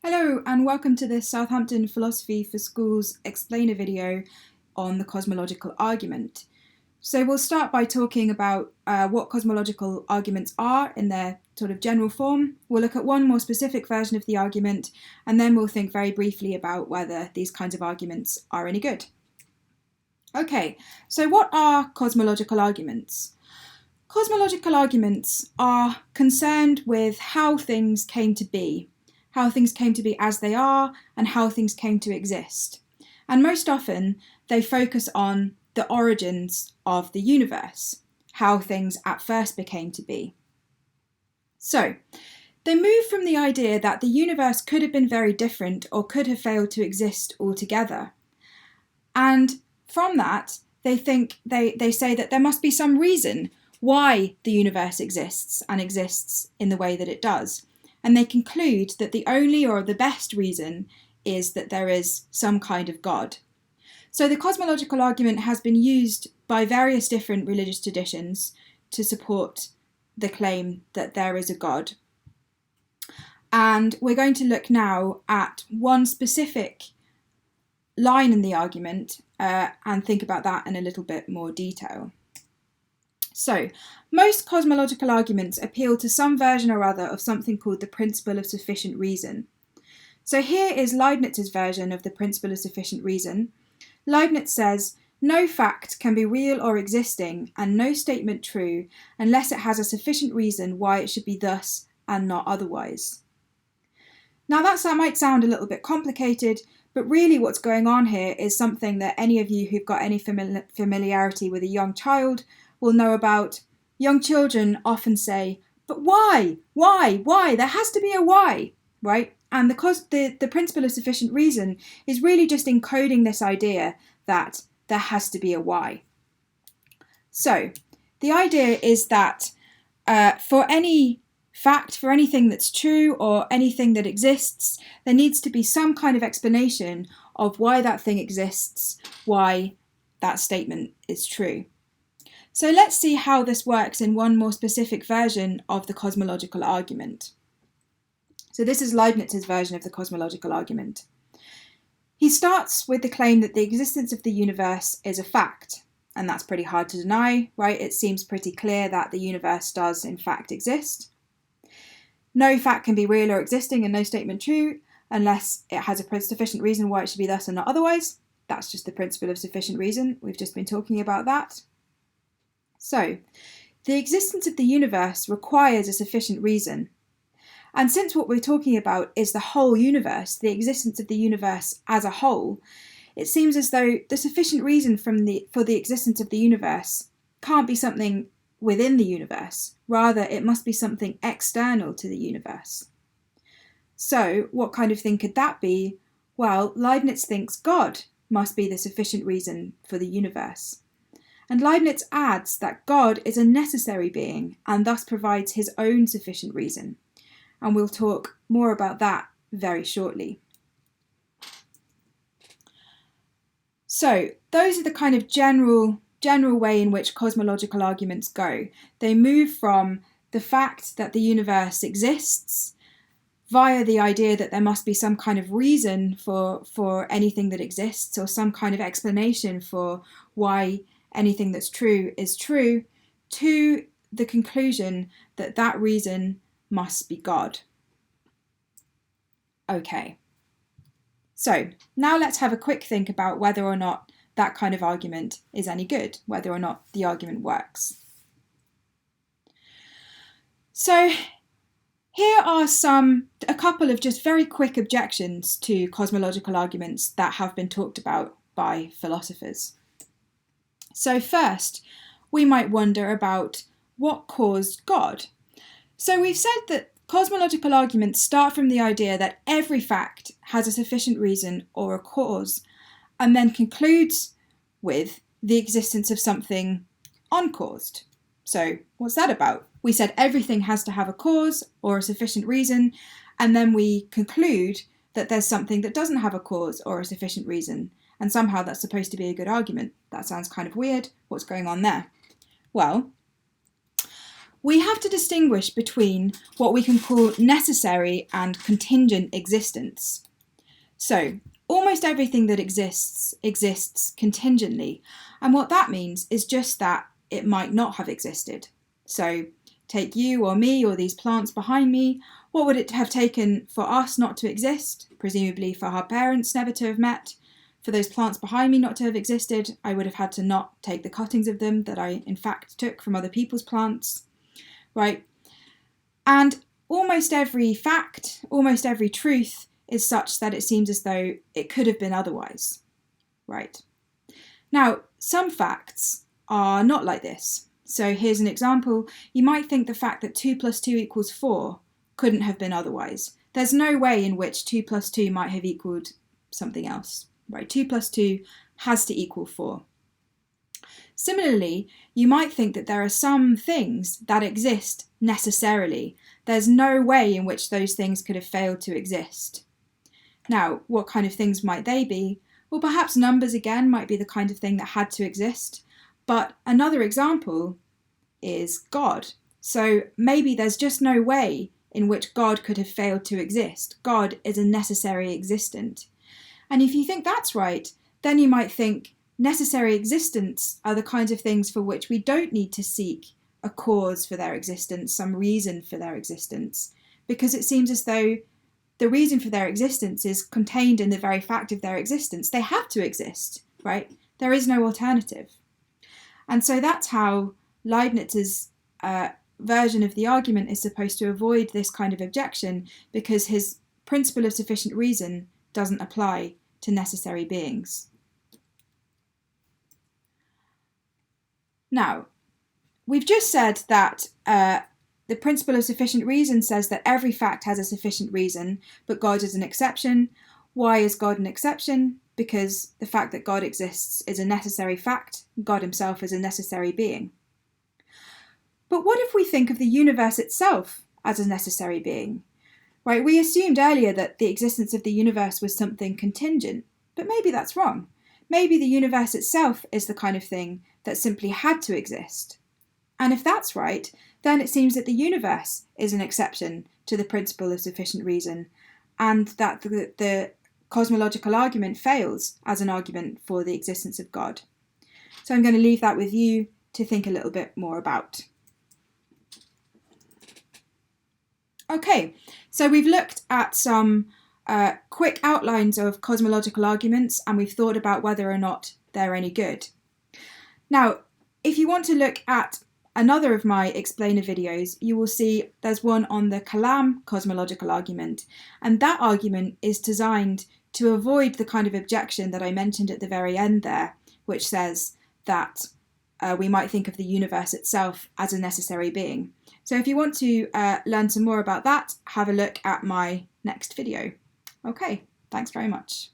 Hello and welcome to this Southampton Philosophy for Schools explainer video on the cosmological argument. So we'll start by talking about what cosmological arguments are in their sort of general form. We'll look at one more specific version of the argument, and then we'll think very briefly about whether these kinds of arguments are any good. Okay, so what are cosmological arguments? Cosmological arguments are concerned with how things came to be as they are, and how things came to exist. And most often, they focus on the origins of the universe, how things at first became to be. So, they move from the idea that the universe could have been very different or could have failed to exist altogether. And from that, they say that there must be some reason why the universe exists and exists in the way that it does. And they conclude that the only or the best reason is that there is some kind of God. So the cosmological argument has been used by various different religious traditions to support the claim that there is a God. And we're going to look now at one specific line in the argument and think about that in a little bit more detail. So, most cosmological arguments appeal to some version or other of something called the principle of sufficient reason. So here is Leibniz's version of the principle of sufficient reason. Leibniz says, no fact can be real or existing, and no statement true, unless it has a sufficient reason why it should be thus and not otherwise. Now that might sound a little bit complicated, but really what's going on here is something that any of you who've got any familiarity with a young child will know about. Young children often say, but why? Why? There has to be a why, right? And the principle of sufficient reason is really just encoding this idea that there has to be a why. So the idea is that for any fact, for anything that's true or anything that exists, there needs to be some kind of explanation of why that thing exists, why that statement is true. So let's see how this works in one more specific version of the cosmological argument. So this is Leibniz's version of the cosmological argument. He starts with the claim that the existence of the universe is a fact, and that's pretty hard to deny, right? It seems pretty clear that the universe does in fact exist. No fact can be real or existing and no statement true unless it has a sufficient reason why it should be thus and not otherwise. That's just the principle of sufficient reason. We've just been talking about that. So, the existence of the universe requires a sufficient reason. And since what we're talking about is the whole universe, the existence of the universe as a whole, it seems as though the sufficient reason for the existence of the universe can't be something within the universe. Rather, it must be something external to the universe. So, what kind of thing could that be? Well, Leibniz thinks God must be the sufficient reason for the universe. And Leibniz adds that God is a necessary being and thus provides his own sufficient reason. And we'll talk more about that very shortly. So those are the kind of general way in which cosmological arguments go. They move from the fact that the universe exists via the idea that there must be some kind of reason for anything that exists, or some kind of explanation for why anything that's true is true, to the conclusion that that reason must be God. Okay, so now let's have a quick think about whether or not that kind of argument is any good, whether or not the argument works. So here are a couple of just very quick objections to cosmological arguments that have been talked about by philosophers. So first, we might wonder about what caused God. So we've said that cosmological arguments start from the idea that every fact has a sufficient reason or a cause, and then concludes with the existence of something uncaused. So what's that about? We said everything has to have a cause or a sufficient reason, and then we conclude that there's something that doesn't have a cause or a sufficient reason. And somehow that's supposed to be a good argument. That sounds kind of weird. What's going on there? Well, we have to distinguish between what we can call necessary and contingent existence. So, almost everything that exists contingently, and what that means is just that it might not have existed. So, take you or me or these plants behind me. What would it have taken for us not to exist? Presumably for our parents never to have met. For those plants behind me not to have existed, I would have had to not take the cuttings of them that I in fact took from other people's plants, right? And almost every fact, almost every truth is such that it seems as though it could have been otherwise, right? Now, some facts are not like this. So here's an example. You might think the fact that 2 + 2 = 4 couldn't have been otherwise. There's no way in which 2 + 2 might have equaled something else, right? 2 + 2 has to equal 4. Similarly, you might think that there are some things that exist necessarily. There's no way in which those things could have failed to exist. Now, what kind of things might they be? Well, perhaps numbers again might be the kind of thing that had to exist. But another example is God. So maybe there's just no way in which God could have failed to exist. God is a necessary existent. And if you think that's right, then you might think necessary existents are the kinds of things for which we don't need to seek a cause for their existence, some reason for their existence, because it seems as though the reason for their existence is contained in the very fact of their existence. They have to exist, right? There is no alternative. And so that's how Leibniz's version of the argument is supposed to avoid this kind of objection, because his principle of sufficient reason doesn't apply to necessary beings. Now, we've just said that the principle of sufficient reason says that every fact has a sufficient reason, but God is an exception. Why is God an exception? Because the fact that God exists is a necessary fact. God himself is a necessary being. But what if we think of the universe itself as a necessary being? Right, we assumed earlier that the existence of the universe was something contingent, but maybe that's wrong. Maybe the universe itself is the kind of thing that simply had to exist. And if that's right, then it seems that the universe is an exception to the principle of sufficient reason, and that the cosmological argument fails as an argument for the existence of God. So I'm going to leave that with you to think a little bit more about. Okay, so we've looked at some quick outlines of cosmological arguments, and we've thought about whether or not they're any good. Now, if you want to look at another of my explainer videos, you will see there's one on the Kalam cosmological argument, and that argument is designed to avoid the kind of objection that I mentioned at the very end there, which says that we might think of the universe itself as a necessary being. So if you want to learn some more about that, have a look at my next video. Okay, thanks very much.